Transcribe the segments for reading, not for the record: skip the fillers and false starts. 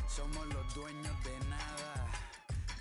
Somos los dueños de nada,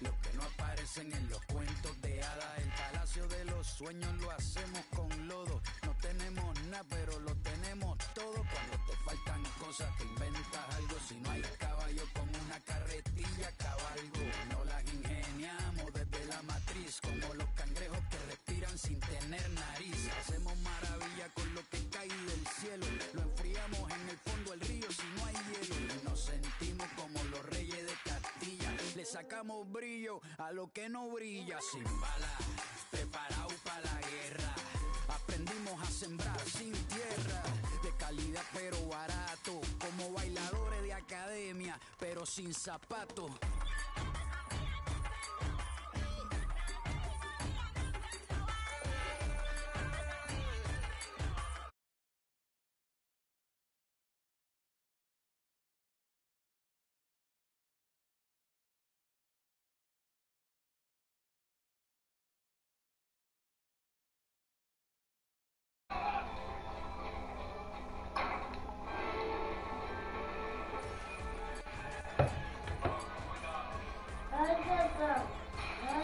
los que no aparecen en los cuentos de hadas. El palacio de los sueños lo hacemos con lodo. No tenemos nada, pero lo tenemos todo. Cuando te faltan cosas, te inventas algo. Si no hay caballo con una carretilla, cabalgo. No las ingeniamos desde la matriz, como los cangrejos que respiran sin tener nariz. Hacemos maravilla con lo que cae del cielo. Lo enfriamos en el fondo del río si no hay hielo. Y nos sentimos como los reyes de Castilla. Le sacamos brillo a lo que no brilla. Sin balas, preparado para la guerra. Aprendimos a sembrar sin tierra. De calidad pero barato. Como bailadores de academia, pero sin zapatos.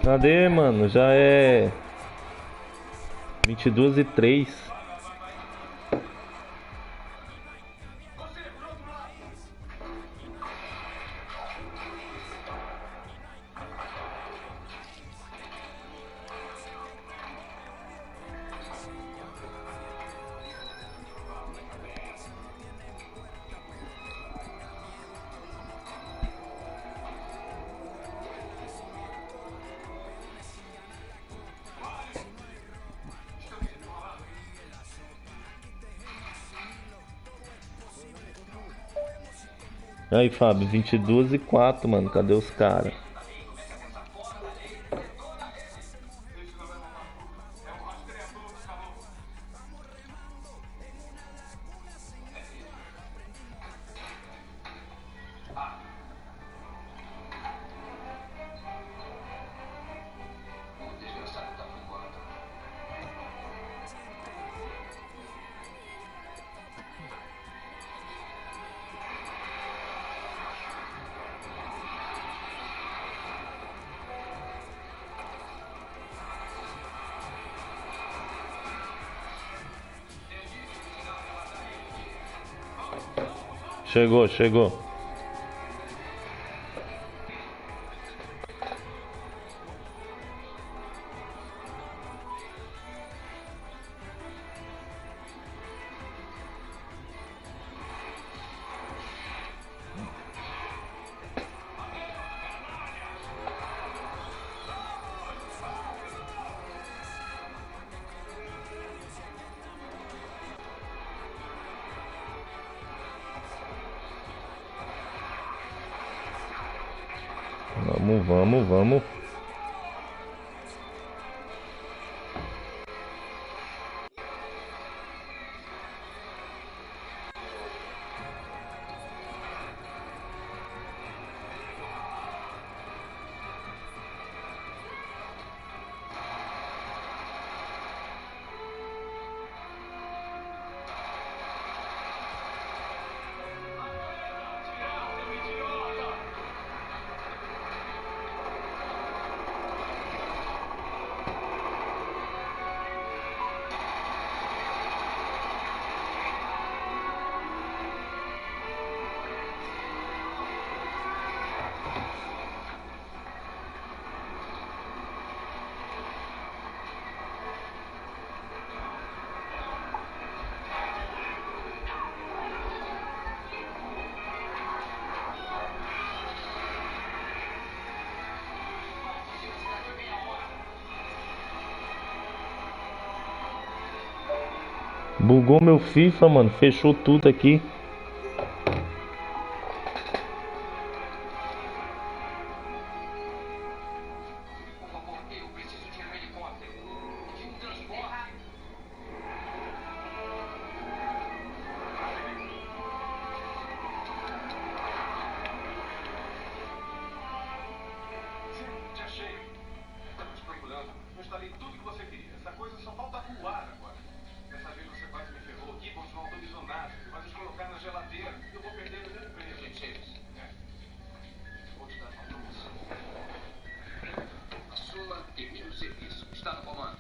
Cadê, mano? Já é 22h03. Aí, Fábio, 22h04, mano. Cadê os caras? Chegou, chegou. Vamos. Bugou meu FIFA, mano. Fechou tudo aqui. Mas eles colocaram do serviço. Está no comando.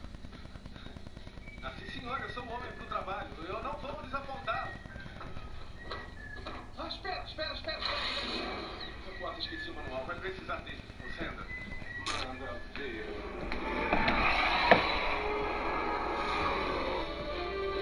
Ah, sim, senhor, eu sou um homem pro trabalho. Eu não vou desapontá-lo. Ah, espera. Quase esqueci o manual. Vai precisar dele.